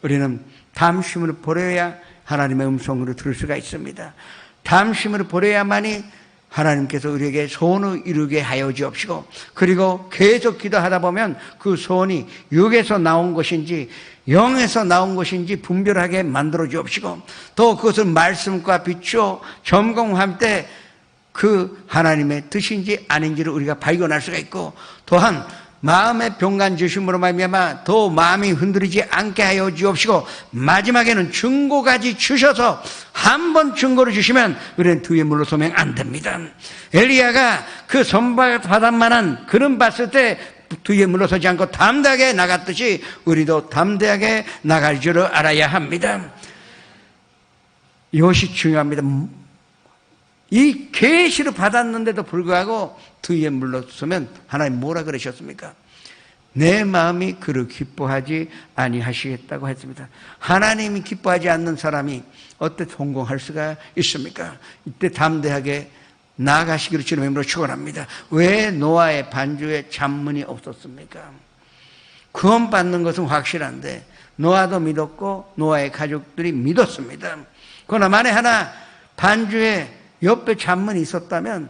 우리는 담심을 버려야 하나님의 음성으로 들을 수가 있습니다. 담심을 버려야만이 하나님께서 우리에게 소원을 이루게 하여 주옵시고, 그리고 계속 기도하다 보면 그 소원이 육에서 나온 것인지 영에서 나온 것인지 분별하게 만들어 주옵시고, 또 그것을 말씀과 비추어 점검할 때 그 하나님의 뜻인지 아닌지를 우리가 발견할 수가 있고, 또한 마음의 병간 주심으로 말미암아 더 마음이 흔들리지 않게 하여 주옵시고 마지막에는 증거까지 주셔서 한 번 증거를 주시면 우리는 두 위에 물러서면 안 됩니다. 엘리야가 그 선받을 만한 그런 봤을 때 뒤에 물러서지 않고 담대하게 나갔듯이 우리도 담대하게 나갈 줄을 알아야 합니다. 이것이 중요합니다. 이 계시를 받았는데도 불구하고 뒤에 물러서면 하나님 뭐라 그러셨습니까? 내 마음이 그를 기뻐하지 아니하시겠다고 했습니다. 하나님이 기뻐하지 않는 사람이 어떻게 성공할 수가 있습니까? 이때 담대하게 나아가시기를 주님의 이름으로 축원합니다. 왜 노아의 반주에 잔문이 없었습니까? 구원받는 것은 확실한데 노아도 믿었고 노아의 가족들이 믿었습니다. 그러나 만에 하나 반주에 옆에 잔문이 있었다면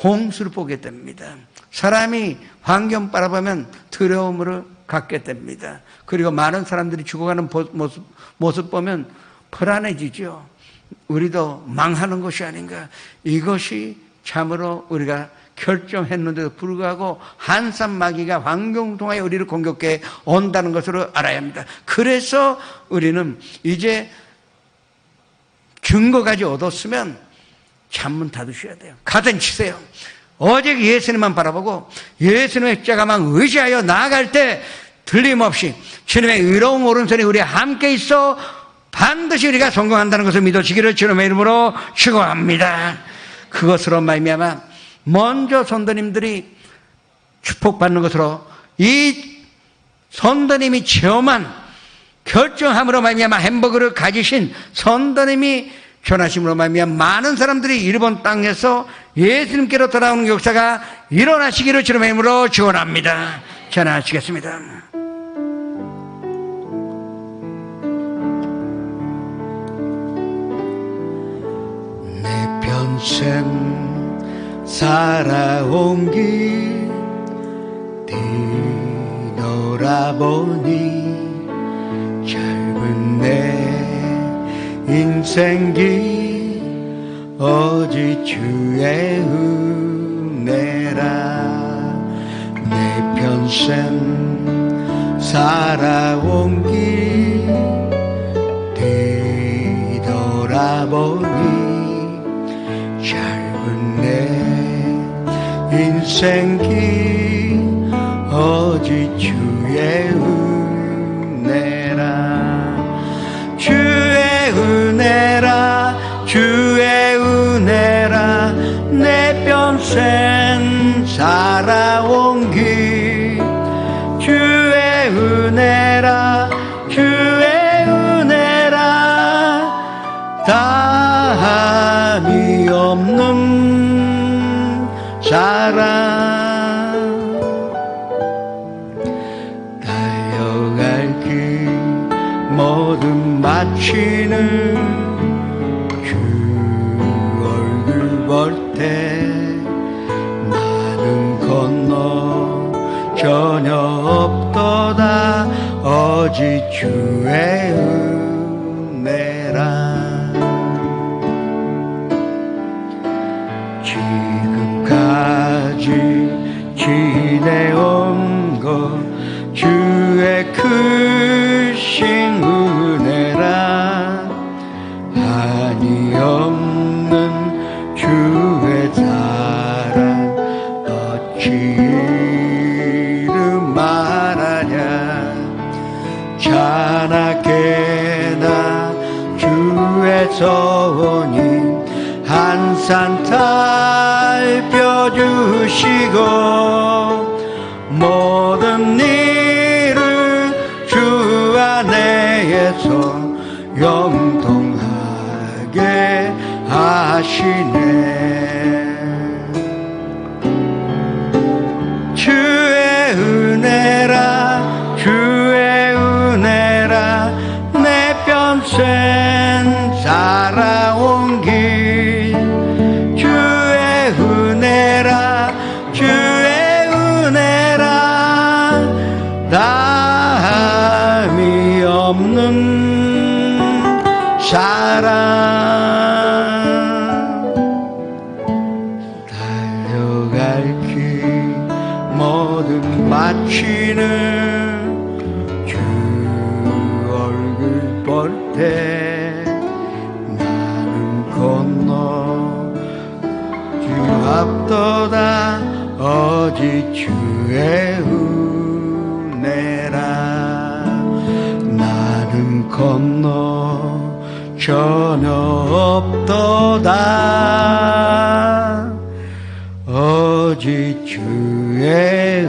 홍수를 보게 됩니다. 사람이 환경 바라보면 두려움을 갖게 됩니다. 그리고 많은 사람들이 죽어가는 모습 보면 불안해지죠. 우리도 망하는 것이 아닌가. 이것이 참으로 우리가 결정했는데도 불구하고 한산마귀가 환경 통하여 우리를 공격해 온다는 것으로 알아야 합니다. 그래서 우리는 이제 증거까지 얻었으면 잔문 닫으셔야 돼요. 가든 치세요. 오직 예수님만 바라보고 예수님의 십자가만 의지하여 나아갈 때 틀림없이 주님의 의로운 오른손이 우리와 함께 있어 반드시 우리가 성공한다는 것을 믿어지기를 주님의 이름으로 축원합니다. 그것으로 말미암아 먼저 선도님들이 축복받는 것으로 이 선도님이 체험한 결정함으로 말미암아 햄버거를 가지신 선도님이 전하심으로 말미암아 많은 사람들이 일본 땅에서 예수님께로 돌아오는 역사가 일어나시기를 주님의 이름으로 축원합니다. 전하시겠습니다. 내 평생 살아온 길 뒤돌아보니 짧은 내 인생길 오직 주의 은혜라. 내 평생 살아온 길 뒤돌아보니 짧은 내 인생길 오직 주의 은혜라. 주의 은혜라 주의 은혜라 내 평생 살아온 길 주의 은혜라 주의 은혜라 다함이 없는 사랑 달려갈 길 모든 마치는 볼 때 나는 건너 전혀 없도다 오직 주의 은혜라. 지금까지 지내온 것 주의 크신 은혜라. 한이 없는 주의 사랑 어찌 이름 말하냐. 자나게나 주의 소원이 한산 살펴주시고 모든 일을 주 안에서 영통하게 하시네. 주의 은혜라 주의 은혜라 내 평생 살아온 길 주의 은혜라 주의 은혜라 다함이 없는 사랑 달려갈 길 모든 건너 전혀 없도다. 오직 주의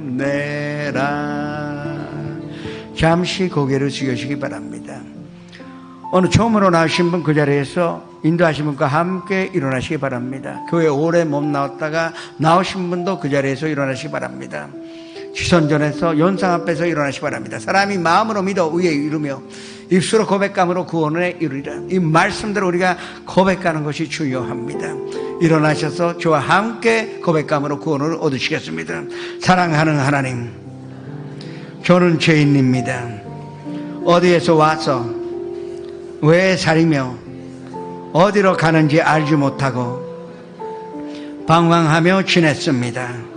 은혜라. 잠시 고개를 숙여시기 바랍니다. 오늘 처음으로 나오신 분 그 자리에서 인도하신 분과 함께 일어나시기 바랍니다. 교회 오래 못 나왔다가 나오신 분도 그 자리에서 일어나시기 바랍니다. 시선전에서 연상 앞에서 일어나시기 바랍니다. 사람이 마음으로 믿어 의에 이르며 입술로 고백함으로 구원에 이르리라. 이 말씀대로 우리가 고백하는 것이 중요합니다. 일어나셔서 저와 함께 고백함으로 구원을 얻으시겠습니다. 사랑하는 하나님, 저는 죄인입니다. 어디에서 와서 왜 살이며 어디로 가는지 알지 못하고 방황하며 지냈습니다.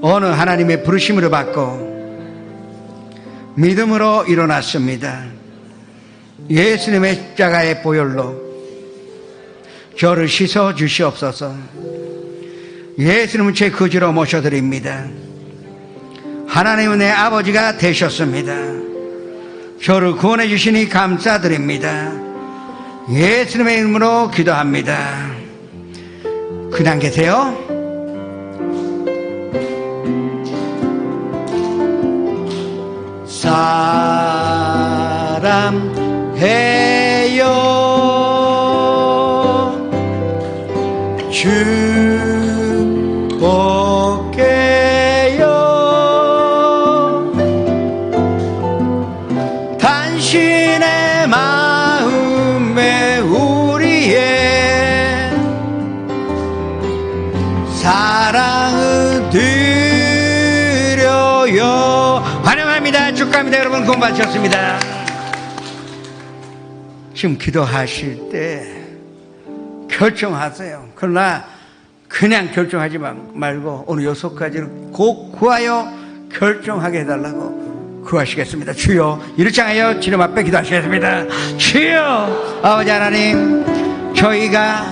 어느 하나님의 부르심을 받고 믿음으로 일어났습니다. 예수님의 십자가의 보혈로 저를 씻어 주시옵소서. 예수님은 제 거지로 모셔드립니다. 하나님은 내 아버지가 되셨습니다. 저를 구원해 주시니 감사드립니다. 예수님의 이름으로 기도합니다. 그냥 계세요. 사랑해요 축복해요 당신의 마음에 우리의 사랑을 드려요. 환영합니다. 축하합니다. 여러분 공부하셨습니다. 지금 기도하실 때 결정하세요. 그러나 그냥 결정하지 말고 오늘 6가지를 꼭 구하여 결정하게 해달라고 구하시겠습니다. 주여, 이렇게 하여 주님 앞에 기도하시겠습니다. 주여, 아버지 하나님, 저희가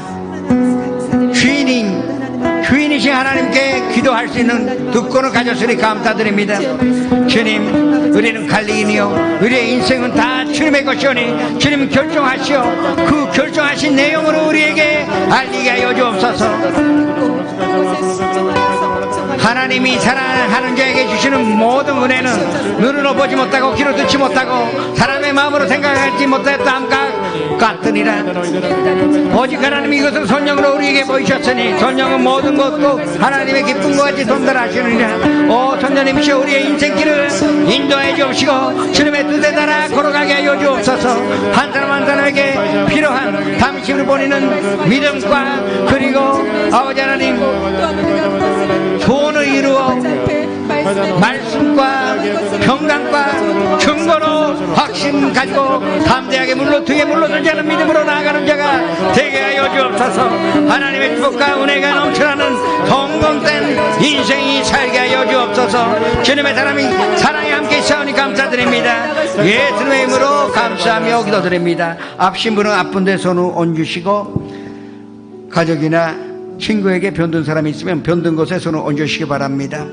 주인이신 하나님께 기도할 수 있는 특권을 가졌으니 감사드립니다. 주님, 우리는 갈리인이요 우리의 인생은 다 주님의 것이오니 주님 결정하시오. 그 결정하신 내용으로 우리에게 알리게 하여 주옵소서. 하나님이 사랑하는 자에게 주시는 모든 은혜는 눈으로 보지 못하고 귀로 듣지 못하고 사람의 마음으로 생각하지 못했다 함과 같으니라. 오직 하나님이 이것을 성령으로 우리에게 보이셨으니 성령은 모든 것도 하나님의 기쁜 것 같이 전달하시느니라. 오 성령님이시여, 우리의 인생길을 인도해 주옵시고 주님의 뜻에 따라 걸어가게 하여 주옵소서. 한 사람 한 사람에게 필요한 당신을 보내는 믿음과 그리고 아버지 하나님 소원을 이루어 말씀과 평강과 증거로 확신 가지고 담대하게 등에 물러들지 않은 믿음으로 나아가는 자가 되게 하여 주옵소서. 하나님의 축복과 은혜가 넘쳐나는 성공된 인생이 살게 하여 주옵소서. 주님의 사랑이 함께 있사오니 감사드립니다. 예수님의 이름으로 감사하며 기도드립니다. 앞신 분은 아픈 데 손을 얹으시고 가족이나 친구에게 병든 사람이 있으면 병든 곳에 손을 얹으시기 바랍니다.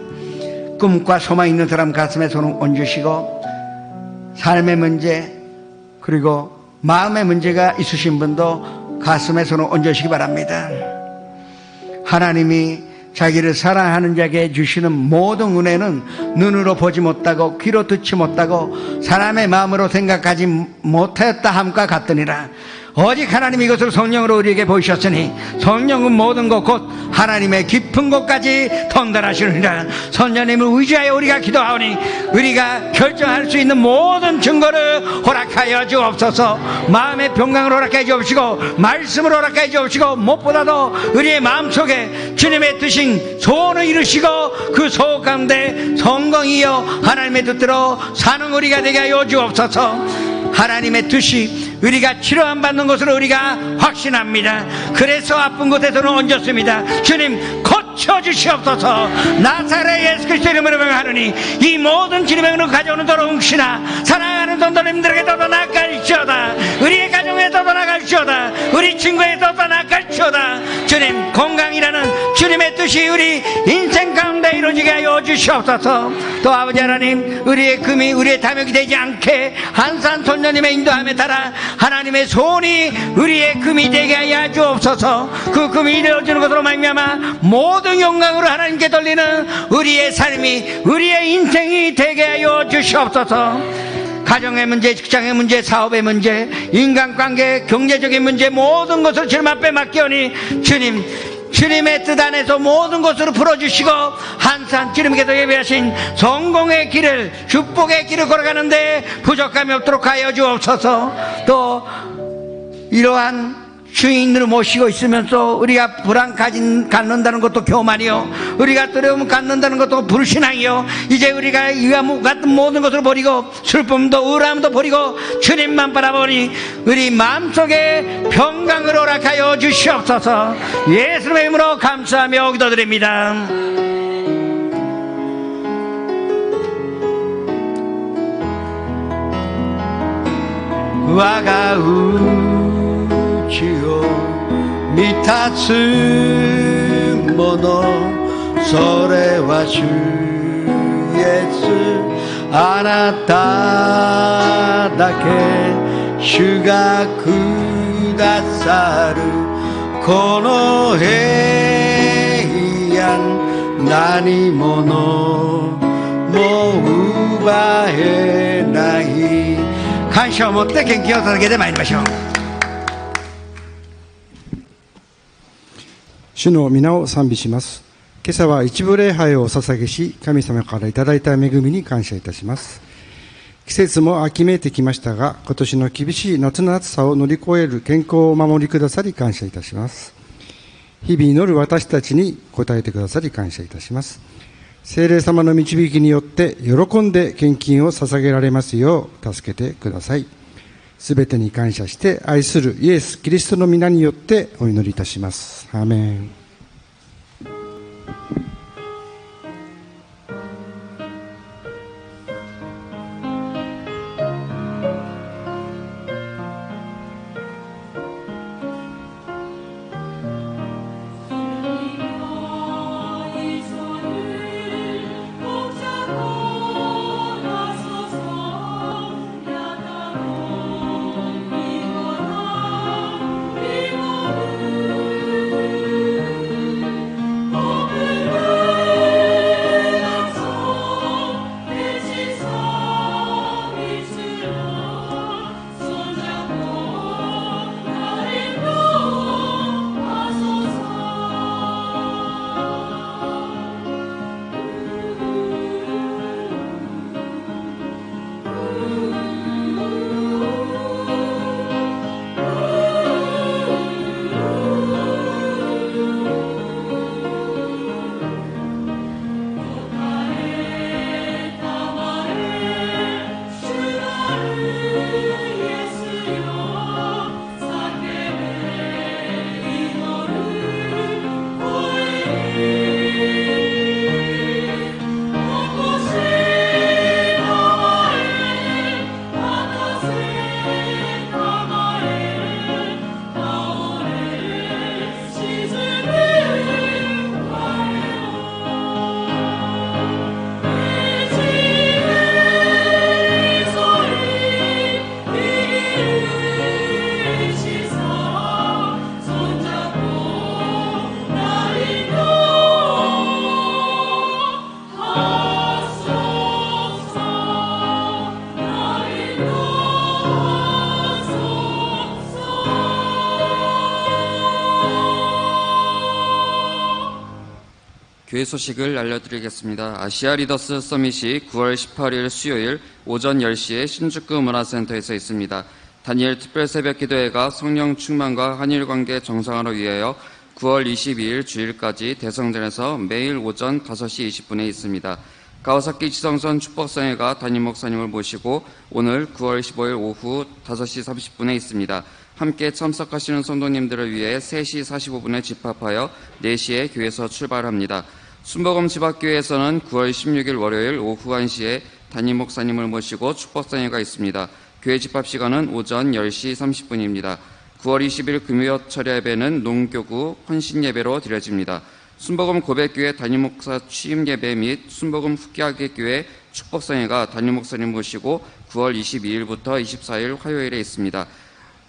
꿈과 소망 있는 사람 가슴에 손을 얹으시고 삶의 문제 그리고 마음의 문제가 있으신 분도 가슴에 손을 얹으시기 바랍니다. 하나님이 자기를 사랑하는 자에게 주시는 모든 은혜는 눈으로 보지 못하고 귀로 듣지 못하고 사람의 마음으로 생각하지 못하였다 함과 같으니라. 오직 하나님이 이것을 성령으로 우리에게 보이셨으니 성령은 모든 것 곧 하나님의 깊은 곳까지 통달하시느니라. 성령님을 의지하여 우리가 기도하오니 우리가 결정할 수 있는 모든 증거를 허락하여 주옵소서. 마음의 평강을 허락하여 주옵시고 말씀을 허락하여 주옵시고 무엇보다도 우리의 마음속에 주님의 뜻인 소원을 이루시고 그 소원 가운데 성공이여 하나님의 뜻대로 사는 우리가 되게 하여 주옵소서. 하나님의 뜻이 우리가 치료함 받는 것으로 우리가 확신합니다. 그래서 아픈 곳에서는 얹었습니다. 주님 고쳐주시옵소서. 나사렛 예수 그리스도 이름으로 명하노니 이 모든 주님의 은혜를 가져오는 도로 응시나 사랑하는 성도님들에게 더 나아갈지어다. 우리의 가정에 더 나아갈지어다. 우리 친구에 더 나아갈지어다. 주님 건강이라는 주님의 뜻이 우리 인생 가운데 이루어지게 하여 주시옵소서. 또 아버지 하나님, 우리의 금이 우리의 탐욕이 되지 않게 한산 선녀님의 인도함에 따라 하나님의 손이 우리의 금이 되게 하여 주옵소서. 그 금이 이루어지는 것으로 말미암아 모든 영광으로 하나님께 돌리는 우리의 삶이, 우리의 인생이 되게 하여 주시옵소서. 가정의 문제, 직장의 문제, 사업의 문제, 인간관계, 경제적인 문제, 모든 것을 주님 앞에 맡기오니 주님의 뜻 안에서 모든 것을 풀어주시고 한산 주님께서 예비하신 성공의 길을, 축복의 길을 걸어가는데 부족함이 없도록 하여 주옵소서. 또 이러한 주인을 모시고 있으면서 우리가 불안 갖는다는 것도 교만이요, 우리가 두려움 갖는다는 것도 불신앙이요, 이제 우리가 이와 같은 모든 것을 버리고 슬픔도 우울함도 버리고 주님만 바라보니 우리 마음속에 평강을 허락하여 주시옵소서. 예수님의 이름으로 감사하며 기도드립니다.我が主を満たすもの、それは主イエス。あなただけ主がくださるこの平安、何者も奪えない。感謝を持って献金を捧げてまいりましょう。主の皆を賛美します。今朝は一部礼拝をお捧げし、神様からいただいた恵みに感謝いたします。季節も秋めいてきましたが、今年の厳しい夏の暑さを乗り越える健康をお守りくださり感謝いたします。日々祈る私たちに応えてくださり感謝いたします。聖霊様の導きによって喜んで献金を捧げられますよう助けてください。すべてに感謝して愛するイエス・キリストの皆によってお祈りいたします。アーメン。교회 소식을 알려드리겠습니다. 아시아 리더스 서밋이 9월 18일 수요일 오전 10시에 신주쿠 문화센터에서 있습니다. 다니엘 특별 새벽 기도회가 성령 충만과 한일 관계 정상화를 위하여 9월 22일 주일까지 대성전에서 매일 오전 5시 20분에 있습니다. 가와사키 지성선 축복성회가 담임 목사님을 모시고 오늘 9월 15일 오후 5시 30분에 있습니다. 함께 참석하시는 성도님들을 위해 3시 45분에 집합하여 4시에 교회에서 출발합니다. 순복음 지박교회에서는 9월 16일 월요일 오후 1시에 담임 목사님을 모시고 축복성회가 있습니다. 교회 집합 시간은 오전 10시 30분입니다. 9월 20일 금요일 철야 예배는 농교구 헌신 예배로 드려집니다. 순복음 고백교회 담임목사 취임예배 및 순복음 후기하객교회 축복성회가 담임목사님 모시고 9월 22일부터 24일 화요일에 있습니다.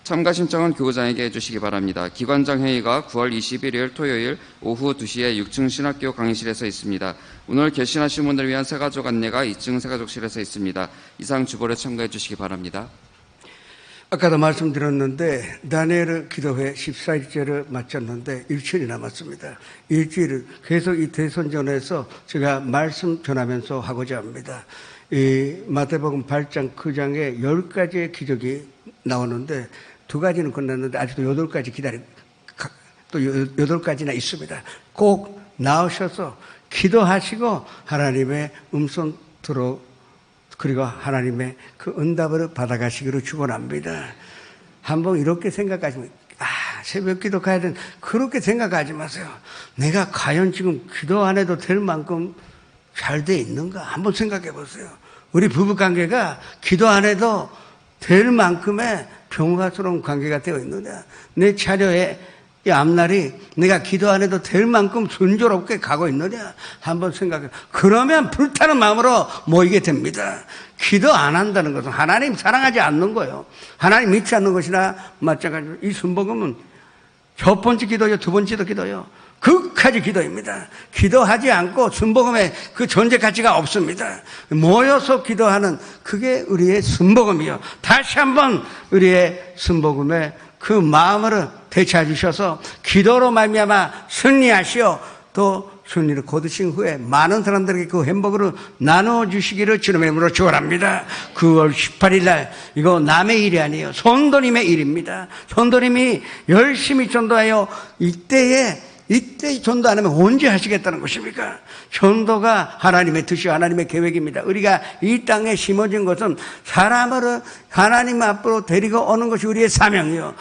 참가 신청은 교구장에게 해주시기 바랍니다. 기관장 회의가 9월 21일 토요일 오후 2시에 6층 신학교 강의실에서 있습니다. 오늘 결신하신 분들을 위한 새가족 안내가 2층 새가족실에서 있습니다. 이상 주보를 참가해 주시기 바랍니다. 아까도 말씀드렸는데 다니엘 기도회 14일째를 마쳤는데 일주일이 남았습니다. 일주일을 계속 이 대선전에서 제가 말씀 전하면서 하고자 합니다. 이 마태복음 8장 9장에 10가지의 기적이 나오는데 2가지는 끝났는데 아직도 8가지 또 8가지나 있습니다. 꼭 나오셔서 기도하시고 하나님의 음성 그리고 하나님의 그 응답을 받아가시기를 축원합니다. 한번 이렇게 생각하지 마세요. 새벽 기도 가야 되는 그렇게 생각하지 마세요. 내가 과연 지금 기도 안 해도 될 만큼 잘 돼 있는가? 한번 생각해 보세요. 우리 부부 관계가 기도 안 해도 될 만큼의 평화스러운 관계가 되어 있느냐? 내 자녀의 이 앞날이 내가 기도 안 해도 될 만큼 순조롭게 가고 있느냐? 한번 생각해. 그러면 불타는 마음으로 모이게 됩니다. 기도 안 한다는 것은 하나님 사랑하지 않는 거예요. 하나님 믿지 않는 것이나 마찬가지로 이 순복음은 첫 번째 기도요, 두 번째도 기도요. 끝까지 기도입니다. 기도하지 않고 순복음에 그 존재 가치가 없습니다. 모여서 기도하는 그게 우리의 순복음이요. 다시 한번 우리의 순복음에 그 마음을 되찾아 주셔서 기도로 말미암아 승리하시어 또 승리를 거두신 후에 많은 사람들에게 그 햄버거를 나눠주시기를 주님의 이름으로 축원합니다. 9월 18일 날 이거 남의 일이 아니에요. 성도님의 일입니다. 성도님이 열심히 전도하여 이때 전도 안 하면 언제 하시겠다는 것입니까? 전도가 하나님의 뜻이요 하나님의 계획입니다. 우리가 이 땅에 심어진 것은 사람을 하나님 앞으로 데리고 오는 것이 우리의 사명이요.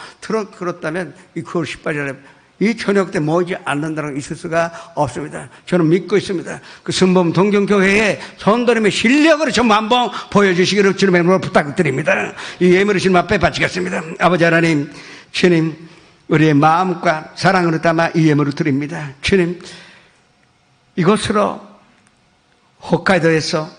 그렇다면 이 9월 18일에 이 저녁 때 모이지 않는다는 건 있을 수가 없습니다. 저는 믿고 있습니다. 그 순복음 동경교회의 성도님의 실력을 전부 한번 보여주시기를 주님의 이름으로 부탁드립니다. 이 예물을 주님 앞에 바치겠습니다. 아버지 하나님, 주님, 우리의 마음과 사랑으로 담아 이 예물을 드립니다. 주님, 이곳으로 홋카이도에서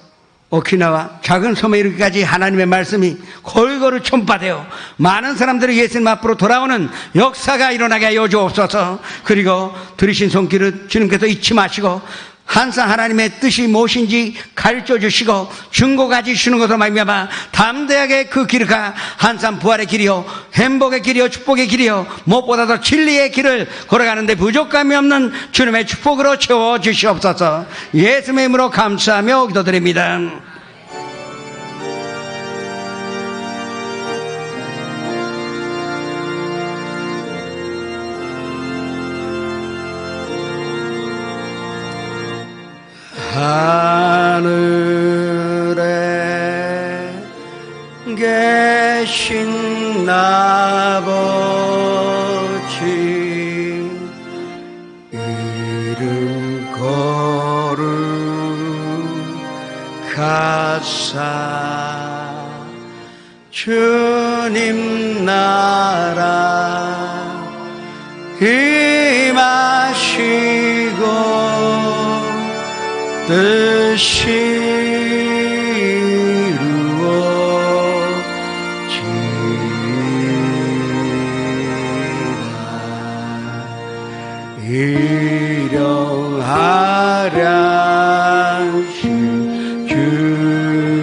오키나와 작은 섬에 이르기까지 하나님의 말씀이 골고루 전파되어 많은 사람들이 예수님 앞으로 돌아오는 역사가 일어나게 하여 주옵소서. 그리고 들으신 손길을 주님께서 잊지 마시고 항상 하나님의 뜻이 무엇인지 가르쳐 주시고 증거까지 주시는 것으로 말미암아 담대하게 그 길을 가 항상 부활의 길이요 행복의 길이요 축복의 길이요 무엇보다도 진리의 길을 걸어가는데 부족함이 없는 주님의 축복으로 채워 주시옵소서. 예수님의 이름으로 감사하며 기도드립니다. 하늘에 계신 아버지 이름 거룩하사 주님 나라 임하시고 뜻이 이루어지리라. 일용하랴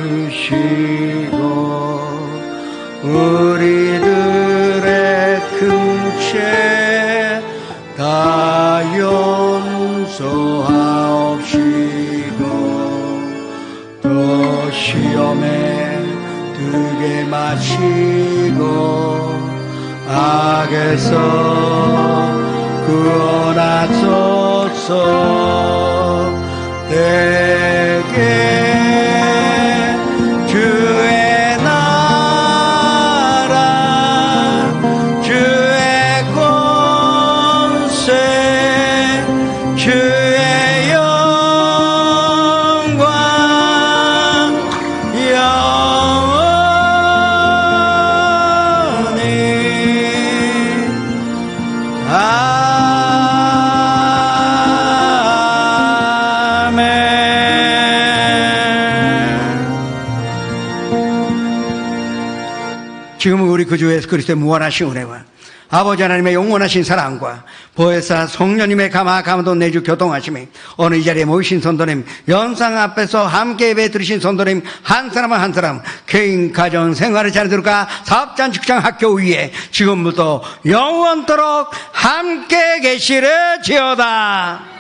주시고 우리들의 금죄 다 용서하옵시고 또 시험에 들게 마시고 악에서 구원하소서. 대개 주의 나라 주의 권세 주의 영광 영원히 아멘. 지금은 우리 그 주 예수 그리스도의 무한하신 은혜와 아버지 하나님의 영원하신 사랑과 보혜사 성령님의 감화감도 내주 교통하심이 어느 이 자리에 모이신 성도님, 연상 앞에서 함께 예배 드리신 성도님 한 사람 한 사람 개인 가정 생활의 자리들과 사업장 직장 학교 위에 지금부터 영원토록 함께 계시려지어다.